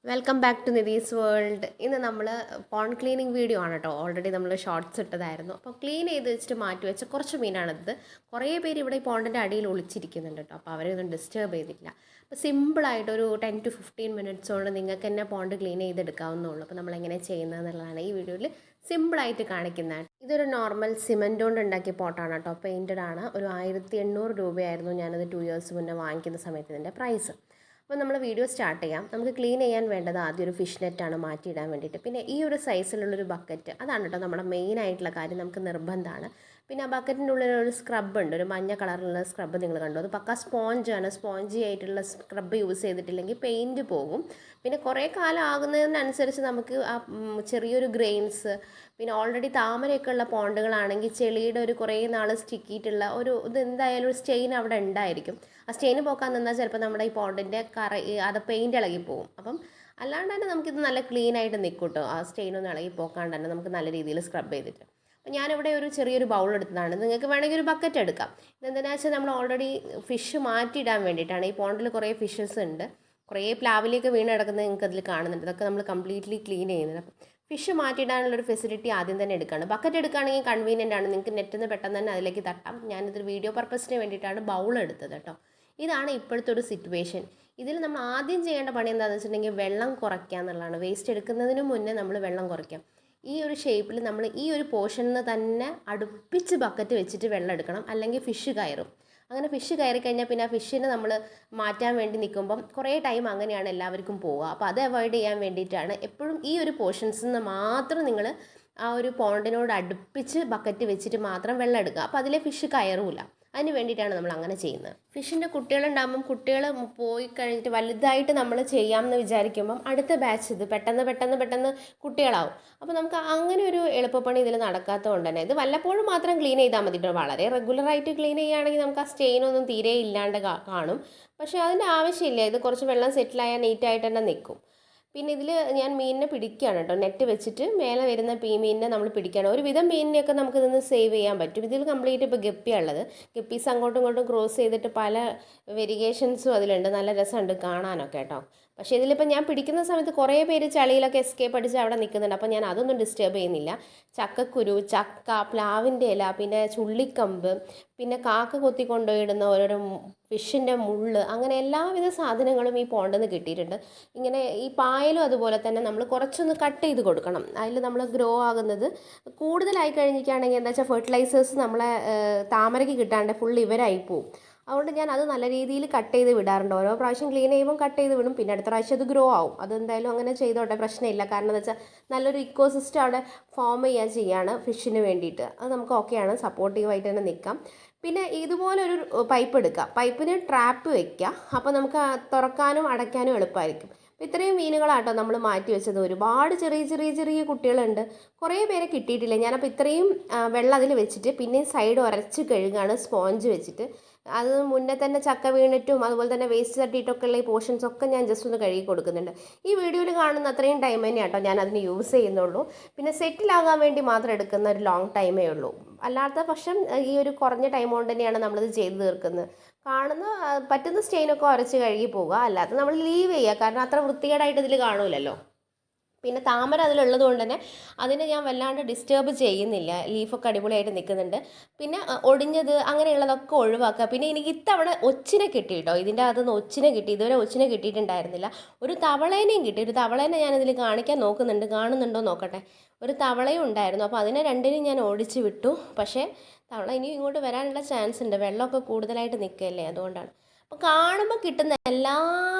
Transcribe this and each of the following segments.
Welcome back to Nithi's world. ഇന്ന് നമ്മൾ pond cleaning video ആണ് കേട്ടോ. ഓൾറെഡി നമ്മൾ ഷോർട്സ് ഇട്ടതായിരുന്നു. അപ്പോൾ ക്ലീൻ ചെയ്ത് വെച്ചിട്ട് മാറ്റി വെച്ച കുറച്ച് മീനാണിത്. കുറേ പേര് ഇവിടെ ഈ പോണ്ടിൻ്റെ അടിയിൽ ഒളിച്ചിരിക്കുന്നുണ്ട് കേട്ടോ. അപ്പോൾ അവരെയൊന്നും ഡിസ്റ്റർബ് ചെയ്തിട്ടില്ല. അപ്പോൾ സിമ്പിളായിട്ട് ഒരു 10 to 15 minutes കൊണ്ട് നിങ്ങൾക്ക് തന്നെ പോണ്ട് ക്ലീൻ ചെയ്തെടുക്കാവുന്നതുള്ളൂ. അപ്പോൾ നമ്മളെങ്ങനെ ചെയ്യുന്നതെന്നുള്ളതാണ് ഈ വീഡിയോയിൽ സിമ്പിളായിട്ട് കാണിക്കുന്നത്. ഇതൊരു നോർമൽ സിമെൻറ്റ് കൊണ്ട് ഉണ്ടാക്കിയ പോട്ടാണ് കേട്ടോ. പെയിൻറ്റഡ് ആണ്. ഒരു 1800 രൂപയായിരുന്നു ഞാനത് 2 years മുന്നേ വാങ്ങിക്കുന്ന സമയത്ത് ഇതിൻ്റെ പ്രൈസ്. അപ്പോൾ നമ്മൾ വീഡിയോ സ്റ്റാർട്ട് ചെയ്യാം. നമുക്ക് ക്ലീൻ ചെയ്യാൻ വേണ്ടത് ആദ്യം ഒരു ഫിഷ് നെറ്റാണ് മാറ്റിയിടാൻ വേണ്ടിയിട്ട്. പിന്നെ ഈ ഒരു സൈസിലുള്ളൊരു ബക്കറ്റ്, അതാണ് കേട്ടോ നമ്മുടെ മെയിൻ ആയിട്ടുള്ള കാര്യം, നമുക്ക് നിർബന്ധമാണ്. പിന്നെ ആ ബക്കറ്റിൻ്റെ ഉള്ളിൽ ഒരു സ്ക്രബ് ഉണ്ട്, ഒരു മഞ്ഞ കളറിലുള്ള സ്ക്രബ് നിങ്ങൾ കണ്ടു. അത് പക്ക സ്പോഞ്ചാണ്. സ്പോഞ്ചി ആയിട്ടുള്ള സ്ക്രബ് യൂസ് ചെയ്തിട്ടില്ലെങ്കിൽ പെയിൻറ്റ് പോകും. പിന്നെ കുറേ കാലം ആകുന്നതിനനുസരിച്ച് നമുക്ക് ആ ചെറിയൊരു ഗ്രെയിൻസ്, പിന്നെ ഓൾറെഡി താമരയൊക്കെ ഉള്ള പോണ്ടുകളാണെങ്കിൽ ചെളിയുടെ ഒരു കുറേ നാൾ സ്റ്റിക്കിയിട്ടുള്ള ഒരു ഇത് എന്തായാലും ഒരു സ്റ്റെയിൻ അവിടെ ഉണ്ടായിരിക്കും. ആ സ്റ്റെയിന് പോക്കാൻ നിന്നാൽ ചിലപ്പോൾ നമ്മുടെ ഈ പോണ്ടിൻ്റെ അത് പെയിൻറ്റ് ഇളകി പോകും. അപ്പം അല്ലാണ്ട് തന്നെ നമുക്കിത് നല്ല ക്ലീൻ ആയിട്ട് നിൽക്കും കേട്ടോ. ആ സ്റ്റെയിനൊന്നും ഇളകി പോക്കാണ്ട് തന്നെ നമുക്ക് നല്ല രീതിയിൽ സ്ക്രബ് ചെയ്തിട്ട്. അപ്പം ഞാനിവിടെ ഒരു ചെറിയൊരു ബൗൾ എടുത്തതാണ്. നിങ്ങൾക്ക് വേണമെങ്കിൽ ഒരു ബക്കറ്റ് എടുക്കാം. ഇതെന്തിനാ വെച്ചാൽ നമ്മൾ ഓൾറെഡി ഫിഷ് മാറ്റിയിടാൻ വേണ്ടിയിട്ടാണ്. ഈ പോണ്ടിൽ കുറേ ഫിഷസ് ഉണ്ട്. കുറേ പ്ലാവിലേക്ക് വീണ് കിടക്കുന്നത് നിങ്ങൾക്ക് അതിൽ കാണുന്നുണ്ട്. ഇതൊക്കെ നമ്മൾ കംപ്ലീറ്റ്ലി ക്ലീൻ ചെയ്യുന്നത്. അപ്പം ഫിഷ് മാറ്റിയിടാനുള്ളൊരു ഫെസിലിറ്റി ആദ്യം തന്നെ എടുക്കുകയാണ്. ബക്കറ്റ് എടുക്കുകയാണെങ്കിൽ കൺവീനിയൻ്റ് ആണ്. നിങ്ങൾക്ക് നെറ്റിൽ നിന്ന് പെട്ടെന്ന് തന്നെ അതിലേക്ക് തട്ടാം. ഞാനിതൊരു വീഡിയോ പർപ്പസിന് വേണ്ടിയിട്ടാണ് ബൗൾ എടുത്തത് കേട്ടോ. ഇതാണ് ഇപ്പോഴത്തെ ഒരു സിറ്റുവേഷൻ. ഇതിൽ നമ്മൾ ആദ്യം ചെയ്യേണ്ട പണി എന്താണെന്ന് വെച്ചിട്ടുണ്ടെങ്കിൽ വെള്ളം കുറയ്ക്കുക എന്നുള്ളതാണ്. വേസ്റ്റ് എടുക്കുന്നതിന് മുന്നേ നമ്മൾ വെള്ളം കുറയ്ക്കാം. ഈ ഒരു ഷേപ്പിൽ നമ്മൾ ഈ ഒരു പോർഷനിൽ തന്നെ അടുപ്പിച്ച് ബക്കറ്റ് വെച്ചിട്ട് വെള്ളം എടുക്കണം, അല്ലെങ്കിൽ ഫിഷ് കയറും. അങ്ങനെ ഫിഷ് കയറി കഴിഞ്ഞാൽ പിന്നെ ആ ഫിഷിനെ നമ്മൾ മാറ്റാൻ വേണ്ടി നിൽക്കുമ്പം കുറേ ടൈം അങ്ങനെയാണ് എല്ലാവർക്കും പോവുക. അപ്പോൾ അത് അവോയ്ഡ് ചെയ്യാൻ വേണ്ടിയിട്ടാണ് എപ്പോഴും ഈ ഒരു പോർഷൻസിൽ നിന്ന് മാത്രം നിങ്ങൾ ആ ഒരു പോണ്ടിനോട് അടുപ്പിച്ച് ബക്കറ്റ് വെച്ചിട്ട് മാത്രം വെള്ളം എടുക്കുക. അപ്പോൾ അതിലെ ഫിഷ് കയറൂല. അതിന് വേണ്ടിയിട്ടാണ് നമ്മൾ അങ്ങനെ ചെയ്യുന്നത്. ഫിഷിൻ്റെ കുട്ടികളുണ്ടാകുമ്പം കുട്ടികൾ പോയി കഴിഞ്ഞിട്ട് വലുതായിട്ട് നമ്മൾ ചെയ്യാമെന്ന് വിചാരിക്കുമ്പം അടുത്ത ബാച്ച് ഇത് പെട്ടെന്ന് കുട്ടികളാവും. അപ്പോൾ നമുക്ക് അങ്ങനെ ഒരു എളുപ്പപ്പണി ഇതിൽ നടക്കാത്തതുകൊണ്ട് തന്നെ ഇത് വല്ലപ്പോഴും മാത്രം ക്ലീൻ ചെയ്താൽ മതി. വളരെ റെഗുലറായിട്ട് ക്ലീൻ ചെയ്യുകയാണെങ്കിൽ നമുക്ക് ആ സ്റ്റെയിനൊന്നും തീരെ ഇല്ലാണ്ട് കാണും. പക്ഷേ അതിൻ്റെ ആവശ്യമില്ല. ഇത് കുറച്ച് വെള്ളം സെറ്റിലായാൽ നീറ്റായിട്ട് തന്നെ നിൽക്കും. പിന്നെ ഇതിൽ ഞാൻ മീനിനെ പിടിക്കുകയാണ് കേട്ടോ. നെറ്റ് വെച്ചിട്ട് മേലെ വരുന്ന മീനിനെ നമ്മൾ പിടിക്കുകയാണ്. ഒരുവിധം മീനിനെയൊക്കെ നമുക്ക് ഇതിൽ സേവ് ചെയ്യാൻ പറ്റും. ഇതിൽ കംപ്ലീറ്റ് ഇപ്പോൾ ഗപ്പിയുള്ളത്. ഗപ്പീസ് അങ്ങോട്ടും ഇങ്ങോട്ടും ക്രോസ് ചെയ്തിട്ട് പല വെരിഗേഷൻസും അതിലുണ്ട്. നല്ല രസമുണ്ട് കാണാനൊക്കെ കേട്ടോ. പക്ഷേ ഇതിലിപ്പോൾ ഞാൻ പിടിക്കുന്ന സമയത്ത് കുറേ പേര് ചളിയിലൊക്കെ എസ്കേപ്പ് അടിച്ച് അവിടെ നിൽക്കുന്നുണ്ട്. അപ്പോൾ ഞാൻ അതൊന്നും ഡിസ്റ്റർബ് ചെയ്യുന്നില്ല. ചക്കക്കുരു, ചക്ക, പ്ലാവിൻ്റെ ഇല, പിന്നെ ചുള്ളിക്കമ്പ്, പിന്നെ കാക്ക കൊത്തി കൊണ്ടുപോയിടുന്ന ഓരോരോ ഫിഷിൻ്റെ മുള്ള്, അങ്ങനെ എല്ലാവിധ സാധനങ്ങളും ഈ പോണ്ടിൽ നിന്ന് കിട്ടിയിട്ടുണ്ട്. ഇങ്ങനെ ഈ പായലും അതുപോലെ തന്നെ നമ്മൾ കുറച്ചൊന്ന് കട്ട് ചെയ്ത് കൊടുക്കണം. അതിൽ നമ്മൾ ഗ്രോ ആകുന്നത് കൂടുതലായി കഴിഞ്ഞിരിക്കുകയാണെങ്കിൽ എന്താ വെച്ചാൽ ഫെർട്ടിലൈസേഴ്സ് നമ്മളെ താമരയ്ക്ക് കിട്ടാണ്ട് ഫുൾ ഇവരായി പോവും. അതുകൊണ്ട് ഞാൻ അത് നല്ല രീതിയിൽ കട്ട് ചെയ്ത് വിടാറുണ്ട്. ഓരോ പ്രാവശ്യം ക്ലീൻ ചെയ്യുമ്പോൾ കട്ട് ചെയ്ത് വിടും. പിന്നെ അടുത്ത പ്രാവശ്യം അത് ഗ്രോ ആവും. അതെന്തായാലും അങ്ങനെ ചെയ്തോട്ടെ, പ്രശ്നമില്ല. കാരണം എന്താ വെച്ചാൽ നല്ലൊരു ഇക്കോസിസ്റ്റം അവിടെ ഫോം ചെയ്യാണ് ഫിഷിന് വേണ്ടിയിട്ട്. അത് നമുക്ക് ഓക്കെയാണ്, സപ്പോർട്ടീവായിട്ട് തന്നെ നിൽക്കാം. പിന്നെ ഇതുപോലൊരു പൈപ്പ് എടുക്കുക. പൈപ്പിന് ട്രാപ്പ് വയ്ക്കുക. അപ്പോൾ നമുക്ക് തുറക്കാനും അടയ്ക്കാനും എളുപ്പമായിരിക്കും. അപ്പോൾ ഇത്രയും മീനുകളാട്ടോ നമ്മൾ മാറ്റി വെച്ചത്. ഒരുപാട് ചെറിയ കുട്ടികളുണ്ട്. കുറേ പേരെ കിട്ടിയിട്ടില്ല. ഞാനപ്പോൾ ഇത്രയും വെള്ളം അതിൽ വെച്ചിട്ട് പിന്നെ സൈഡ് ഉരച്ച് കഴുകുകയാണ് സ്പോഞ്ച് വെച്ചിട്ട്. അത് മുന്നേ തന്നെ ചക്ക വീണിട്ടും അതുപോലെ തന്നെ വേസ്റ്റ് തട്ടിയിട്ടൊക്കെ ഉള്ള ഈ പോർഷൻസ് ഒക്കെ ഞാൻ ജസ്റ്റ് ഒന്ന് കഴുകി കൊടുക്കുന്നുണ്ട്. ഈ വീഡിയോയിൽ കാണുന്ന അത്രയും ടൈം തന്നെയാണ് കേട്ടോ ഞാൻ അതിന് യൂസ് ചെയ്യുന്നുള്ളൂ. പിന്നെ സെറ്റിലാകാൻ വേണ്ടി മാത്രം എടുക്കുന്ന ഒരു ലോങ് ടൈമേ ഉള്ളൂ. അല്ലാത്ത പക്ഷം ഈ ഒരു കുറഞ്ഞ ടൈം കൊണ്ട് തന്നെയാണ് നമ്മളിത് ചെയ്ത് തീർക്കുന്നത്. പറ്റുന്ന സ്റ്റെയിനൊക്കെ ഉരച്ച് കഴുകി പോവുക, അല്ലാതെ നമ്മൾ ലീവ് ചെയ്യുക. കാരണം അത്ര വൃത്തികേടായിട്ട് ഇതിൽ കാണൂലല്ലോ. പിന്നെ താമര അതിലുള്ളത് കൊണ്ട് തന്നെ അതിനെ ഞാൻ വല്ലാണ്ട് ഡിസ്റ്റർബ് ചെയ്യുന്നില്ല. ലീഫൊക്കെ അടിപൊളിയായിട്ട് നിൽക്കുന്നുണ്ട്. പിന്നെ ഒടിഞ്ഞത് അങ്ങനെയുള്ളതൊക്കെ ഒഴിവാക്കുക. പിന്നെ എനിക്ക് ഇത്തവണ ഒച്ചിനെ കിട്ടി കേട്ടോ. ഇതിൻ്റെ അകത്തുനിന്ന് ഒച്ചിനെ കിട്ടി. ഇതുവരെ ഒച്ചിനെ കിട്ടിയിട്ടുണ്ടായിരുന്നില്ല. ഒരു തവളേനെയും കിട്ടി. ഒരു തവളേനെ ഞാനിതിൽ കാണിക്കാൻ നോക്കുന്നുണ്ട്, കാണുന്നുണ്ടോ നോക്കട്ടെ. ഒരു തവളയും ഉണ്ടായിരുന്നു. അപ്പോൾ അതിനെ രണ്ടിനും ഞാൻ ഓടിച്ച് വിട്ടു. പക്ഷേ തവള ഇനിയും ഇങ്ങോട്ട് വരാനുള്ള ചാൻസ് ഉണ്ട്. വെള്ളമൊക്കെ കൂടുതലായിട്ട് നിൽക്കുകയല്ലേ, അതുകൊണ്ടാണ്. അപ്പോൾ കാണുമ്പോൾ കിട്ടുന്ന എല്ലാ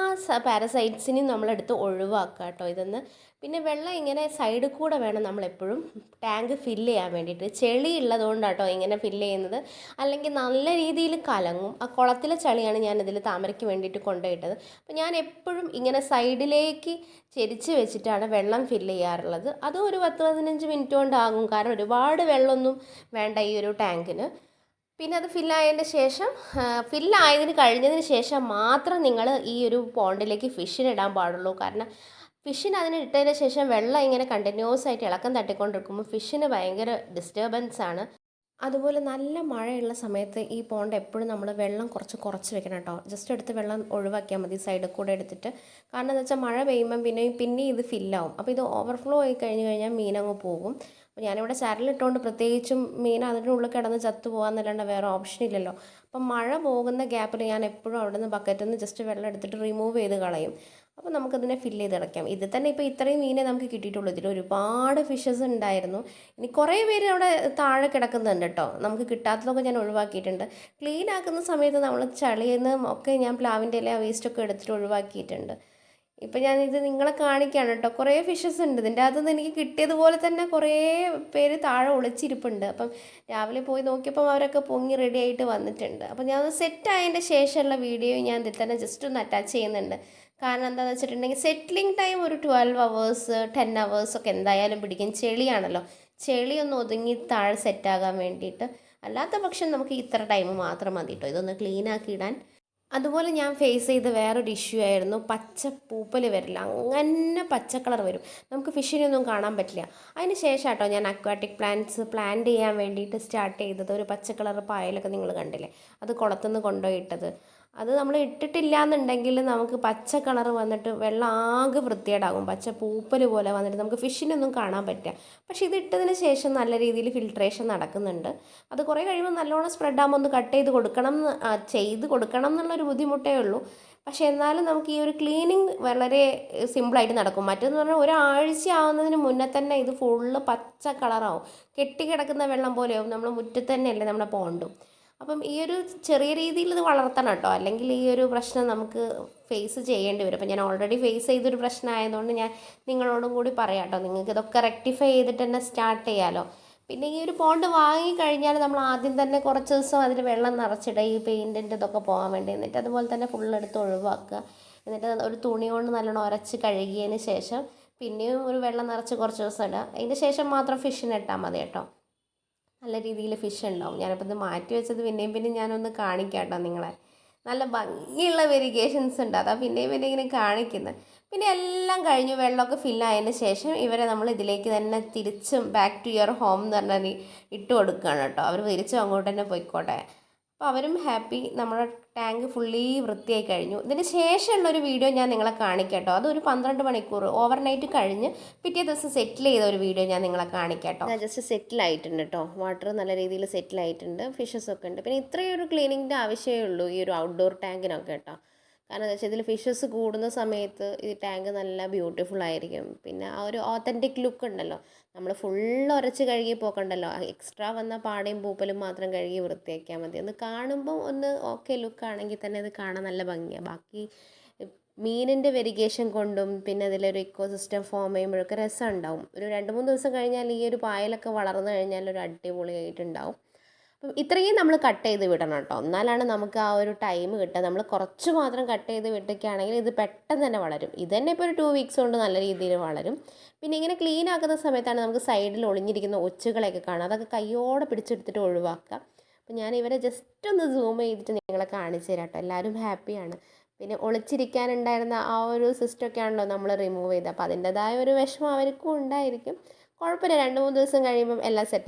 പാരസൈറ്റ്സിനെയും നമ്മളെടുത്ത് ഒഴിവാക്കുക കേട്ടോ ഇതെന്ന്. പിന്നെ വെള്ളം ഇങ്ങനെ സൈഡിൽ കൂടെ വേണം നമ്മളെപ്പോഴും ടാങ്ക് ഫില്ല് ചെയ്യാൻ വേണ്ടിയിട്ട്. ചെളി ഉള്ളതുകൊണ്ടാണ് കേട്ടോ ഇങ്ങനെ ഫില്ല് ചെയ്യുന്നത്. അല്ലെങ്കിൽ നല്ല രീതിയിൽ കലങ്ങും. ആ കുളത്തിലെ ചളിയാണ് ഞാനിതിൽ താമരയ്ക്ക് വേണ്ടിയിട്ട് കൊണ്ടുപോയിട്ടത്. അപ്പോൾ ഞാൻ എപ്പോഴും ഇങ്ങനെ സൈഡിലേക്ക് ചെരിച്ച് വെച്ചിട്ടാണ് വെള്ളം ഫില്ല് ചെയ്യാറുള്ളത്. അതും ഒരു 10-15 മിനിറ്റ് കൊണ്ടാകും. കാരണം ഒരുപാട് വെള്ളമൊന്നും വേണ്ട ഈ ഒരു ടാങ്കിന്. പിന്നെ അത് ഫില്ലായതിന് കഴിഞ്ഞതിന് ശേഷം മാത്രം നിങ്ങൾ ഈ ഒരു പോണ്ടിലേക്ക് ഫിഷിന് ഇടാൻ പാടുള്ളൂ. കാരണം ഫിഷിന് അതിന് ഇട്ടതിന് ശേഷം വെള്ളം ഇങ്ങനെ കണ്ടിന്യൂസ് ആയിട്ട് ഇളക്കം തട്ടിക്കൊണ്ടിരിക്കുമ്പോൾ ഫിഷിന് ഭയങ്കര ഡിസ്റ്റർബൻസ് ആണ്. അതുപോലെ നല്ല മഴയുള്ള സമയത്ത് ഈ പോണ്ട് എപ്പോഴും നമ്മൾ വെള്ളം കുറച്ച് വെക്കണം കേട്ടോ. ജസ്റ്റ് എടുത്ത് വെള്ളം ഒഴിവാക്കിയാൽ മതി സൈഡിൽ കൂടെ എടുത്തിട്ട്. കാരണം എന്താ വെച്ചാൽ മഴ പെയ്യുമ്പം പിന്നെ ഇത് ഫില്ലാവും. അപ്പോൾ ഇത് ഓവർഫ്ലോ ആയി കഴിഞ്ഞ് കഴിഞ്ഞാൽ മീനങ്ങ് പോകും. അപ്പോൾ ഞാനിവിടെ ചരലിട്ടുകൊണ്ട് പ്രത്യേകിച്ചും മീൻ അതിൻ്റെ ഉള്ളിൽ കിടന്ന് ചത്തു പോകാമെന്നല്ലാണ്ട് വേറെ ഓപ്ഷൻ ഇല്ലല്ലോ. അപ്പം മഴ പോകുന്ന ഗ്യാപ്പിൽ ഞാൻ എപ്പോഴും അവിടെ നിന്ന് ബക്കറ്റിൽ നിന്ന് ജസ്റ്റ് വെള്ളം എടുത്തിട്ട് റിമൂവ് ചെയ്ത് കളയും. അപ്പോൾ നമുക്കതിനെ ഫില്ല് ചെയ്ത് അടയ്ക്കാം. ഇത് തന്നെ ഇപ്പോൾ ഇത്രയും മീനെ നമുക്ക് കിട്ടിയിട്ടുള്ളൂ. ഇതിൽ ഒരുപാട് ഫിഷസ് ഉണ്ടായിരുന്നു. ഇനി കുറേ പേര് അവിടെ താഴെ കിടക്കുന്നുണ്ട് കേട്ടോ. നമുക്ക് കിട്ടാത്തതൊക്കെ ഞാൻ ഒഴിവാക്കിയിട്ടുണ്ട്. ക്ലീൻ ആക്കുന്ന സമയത്ത് നമ്മൾ ചളിയിൽ നിന്ന് ഒക്കെ ഞാൻ പ്ലാവിൻ്റെ ഇല വേസ്റ്റൊക്കെ എടുത്തിട്ട് ഒഴിവാക്കിയിട്ടുണ്ട്. ഇപ്പം ഞാനിത് നിങ്ങളെ കാണിക്കുകയാണ് കേട്ടോ. കുറേ ഫിഷസ് ഉണ്ട്. ഇതിൻ്റെ അകത്തുനിന്ന് എനിക്ക് കിട്ടിയതുപോലെ തന്നെ കുറേ പേര് താഴെ ഒളിച്ചിരിപ്പുണ്ട്. അപ്പം രാവിലെ പോയി നോക്കിയപ്പോൾ അവരൊക്കെ പൊങ്ങി റെഡി ആയിട്ട് വന്നിട്ടുണ്ട്. അപ്പം ഞാൻ സെറ്റ് ആയതിൻ്റെ ശേഷമുള്ള വീഡിയോ ഞാൻ ഇതിൽ തന്നെ ജസ്റ്റ് ഒന്ന് അറ്റാച്ച് ചെയ്യുന്നുണ്ട്. കാരണം എന്താണെന്ന് വെച്ചിട്ടുണ്ടെങ്കിൽ സെറ്റിലിംഗ് ടൈം ഒരു 12 അവേഴ്സ് 10 അവേഴ്സ് ഒക്കെ എന്തായാലും പിടിക്കും. ചെളിയാണല്ലോ, ചെളി ഒന്ന് ഒതുങ്ങി താഴെ സെറ്റാകാൻ വേണ്ടിയിട്ട്. അല്ലാത്ത പക്ഷം നമുക്ക് ഇത്ര ടൈം മാത്രം മതി കേട്ടോ ഇതൊന്ന് ക്ലീൻ ആക്കി ഇടാൻ. അതുപോലെ ഞാൻ ഫേസ് ചെയ്ത വേറൊരു ഇഷ്യൂ ആയിരുന്നു പച്ച പൂപ്പൽ വരില്ല. അങ്ങനെ പച്ച കളർ വരും, നമുക്ക് ഫിഷിനൊന്നും കാണാൻ പറ്റില്ല. അതിന് ശേഷം കേട്ടോ ഞാൻ അക്വാട്ടിക് പ്ലാന്റ്സ് പ്ലാന്റ് ചെയ്യാൻ വേണ്ടിയിട്ട് സ്റ്റാർട്ട് ചെയ്തത്. ഒരു പച്ച കളർ പായലൊക്കെ നിങ്ങൾ കണ്ടില്ലേ, അത് കുളത്തുനിന്ന് കൊണ്ടുപോയിട്ടത്. അത് നമ്മൾ ഇട്ടിട്ടില്ല എന്നുണ്ടെങ്കിൽ നമുക്ക് പച്ച കളർ വന്നിട്ട് വെള്ളം ആകെ വൃത്തികേടാകും. പച്ച പൂപ്പൽ പോലെ വന്നിട്ട് നമുക്ക് ഫിഷിനൊന്നും കാണാൻ പറ്റില്ല. പക്ഷേ ഇത് ഇട്ടതിന് ശേഷം നല്ല രീതിയിൽ ഫിൽട്രേഷൻ നടക്കുന്നുണ്ട്. അത് കുറേ കഴിയുമ്പോൾ നല്ലോണം സ്പ്രെഡ് ആകുമ്പോൾ ഒന്ന് കട്ട് ചെയ്ത് കൊടുക്കണം എന്നുള്ളൊരു ബുദ്ധിമുട്ടേ ഉള്ളൂ. പക്ഷേ എന്നാലും നമുക്ക് ഈ ഒരു ക്ലീനിങ് വളരെ സിമ്പിളായിട്ട് നടക്കും. മറ്റെന്ന് പറഞ്ഞാൽ ഒരാഴ്ച ആവുന്നതിന് മുന്നേ തന്നെ ഇത് ഫുള്ള് പച്ച കളറാവും. കെട്ടിക്കിടക്കുന്ന വെള്ളം പോലെയാവും. നമ്മൾ മുറ്റത്ത് തന്നെയല്ലേ നമ്മുടെ പോണ്ടും. അപ്പം ഈ ഒരു ചെറിയ രീതിയിൽ ഇത് വളർത്തണം കേട്ടോ, അല്ലെങ്കിൽ ഈ ഒരു പ്രശ്നം നമുക്ക് ഫേസ് ചെയ്യേണ്ടി വരും. അപ്പം ഞാൻ ഓൾറെഡി ഫേസ് ചെയ്തൊരു പ്രശ്നമായതുകൊണ്ട് ഞാൻ നിങ്ങളോടും കൂടി പറയാം കേട്ടോ. നിങ്ങൾക്ക് ഇതൊക്കെ റെക്ടിഫൈ ചെയ്തിട്ട് തന്നെ സ്റ്റാർട്ട് ചെയ്യാമല്ലോ. പിന്നെ ഈ ഒരു പോണ്ട് വാങ്ങിക്കഴിഞ്ഞാൽ നമ്മൾ ആദ്യം തന്നെ കുറച്ച് ദിവസം അതിൽ വെള്ളം നിറച്ചിടുക, ഈ പെയിൻറ്റിൻ്റെ ഇതൊക്കെ പോകാൻ വേണ്ടി. എന്നിട്ട് അതുപോലെ തന്നെ ഫുള്ളെടുത്ത് ഒഴിവാക്കുക. എന്നിട്ട് ഒരു തുണി കൊണ്ട് നല്ലോണം ഉരച്ച് കഴുകിയതിന് ശേഷം പിന്നെയും ഒരു വെള്ളം നിറച്ച് കുറച്ച് ദിവസം ഇടുക. അതിന് ശേഷം മാത്രം ഫിഷിനെ ഇട്ടാൽ മതി കേട്ടോ. നല്ല രീതിയിൽ ഫിഷ് ഉണ്ടാവും. ഞാനിപ്പോൾ ഇത് മാറ്റി വെച്ചത് പിന്നെയും ഞാനൊന്ന് കാണിക്കാം കേട്ടോ നിങ്ങളെ. നല്ല ഭംഗിയുള്ള വെരിഗേഷൻസ് ഉണ്ട്, അതാ പിന്നെയും ഇങ്ങനെ കാണിക്കുന്നത്. പിന്നെ എല്ലാം കഴിഞ്ഞു, വെള്ളമൊക്കെ ഫില്ലായതിന് ശേഷം ഇവരെ നമ്മൾ ഇതിലേക്ക് തന്നെ തിരിച്ചും ബാക്ക് ടു യുവർ ഹോം എന്ന് പറഞ്ഞാൽ ഇട്ട് കൊടുക്കുകയാണ് കേട്ടോ. അവർ തിരിച്ചും അങ്ങോട്ട് തന്നെ പോയിക്കോട്ടെ. അപ്പോൾ അവരും ഹാപ്പി. നമ്മുടെ ടാങ്ക് ഫുള്ളി വൃത്തിയായി കഴിഞ്ഞു. ഇതിന് ശേഷമുള്ളൊരു വീഡിയോ ഞാൻ നിങ്ങളെ കാണിക്കാം കേട്ടോ. അതൊരു 12 മണിക്കൂർ ഓവർനൈറ്റ് കഴിഞ്ഞ് പിറ്റേ ദിവസം സെറ്റിൽ ചെയ്ത ഒരു വീഡിയോ ഞാൻ നിങ്ങളെ കാണിക്കാം കേട്ടോ. ഞാൻ ജസ്റ്റ് സെറ്റിലായിട്ടുണ്ട് കേട്ടോ. വാട്ടർ നല്ല രീതിയിൽ സെറ്റിലായിട്ടുണ്ട്, ഫിഷസ് ഒക്കെ ഉണ്ട്. പിന്നെ ഇത്രയും ഒരു ക്ലീനിങ്ങിൻ്റെ ആവശ്യമേ ഉള്ളൂ ഈ ഒരു ഔട്ട്ഡോർ ടാങ്കിനൊക്കെ കേട്ടോ. കാരണം എന്താ വെച്ചാൽ ഇതിൽ ഫിഷസ് കൂടുന്ന സമയത്ത് ഈ ടാങ്ക് നല്ല ബ്യൂട്ടിഫുൾ ആയിരിക്കും. പിന്നെ ആ ഒരു ഓത്തൻറ്റിക് ലുക്ക് ഉണ്ടല്ലോ, നമ്മൾ ഫുള്ള് ഉരച്ച് കഴുകി പോക്കണ്ടല്ലോ. എക്സ്ട്രാ വന്ന പാടയും പൂപ്പലും മാത്രം കഴുകി വൃത്തിയാക്കിയാൽ മതി. ഒന്ന് കാണുമ്പോൾ ഒന്ന് ഓക്കെ ലുക്കാണെങ്കിൽ തന്നെ ഇത് കാണാൻ നല്ല ഭംഗിയാണ്. ബാക്കി മീനിൻ്റെ വെരിഗേഷൻ കൊണ്ടും പിന്നെ അതിലൊരു ഇക്കോസിസ്റ്റം ഫോം ചെയ്യുമ്പോഴൊക്കെ രസം ഉണ്ടാവും. ഒരു 2-3 ദിവസം കഴിഞ്ഞാൽ ഈ ഒരു പായലൊക്കെ വളർന്നു കഴിഞ്ഞാൽ ഒരു അടിപൊളിയായിട്ടുണ്ടാവും. അപ്പം ഇത്രയും നമ്മൾ കട്ട് ചെയ്ത് വിടണം കേട്ടോ, എന്നാലാണ് നമുക്ക് ആ ഒരു ടൈം കിട്ടുക. നമ്മൾ കുറച്ച് മാത്രം കട്ട് ചെയ്ത് വിട്ടൊക്കെയാണെങ്കിൽ ഇത് പെട്ടെന്ന് തന്നെ വളരും. ഇത് തന്നെ ഇപ്പോൾ ഒരു 2 വീക്സ് കൊണ്ട് നല്ല രീതിയിൽ വളരും. പിന്നെ ഇങ്ങനെ ക്ലീൻ ആക്കുന്ന സമയത്താണ് നമുക്ക് സൈഡിൽ ഒളിഞ്ഞിരിക്കുന്ന ഒച്ചുകളെയൊക്കെ കാണാം. അതൊക്കെ കയ്യോടെ പിടിച്ചെടുത്തിട്ട് ഒഴിവാക്കുക. അപ്പം ഞാൻ ഇവരെ ജസ്റ്റ് ഒന്ന് സൂം ചെയ്തിട്ട് നിങ്ങളെ കാണിച്ചു തരാം കേട്ടോ. എല്ലാവരും ഹാപ്പിയാണ്. പിന്നെ ഒളിച്ചിരിക്കാനുണ്ടായിരുന്ന ആ ഒരു സിസ്റ്റമൊക്കെ ആണല്ലോ നമ്മൾ റിമൂവ് ചെയ്തത്. അപ്പോൾ അതിൻ്റെതായ ഒരു വിഷമം അവർക്കും ഉണ്ടായിരിക്കും. കുഴപ്പമില്ല, 2-3 ദിവസം കഴിയുമ്പം എല്ലാം സെറ്റ്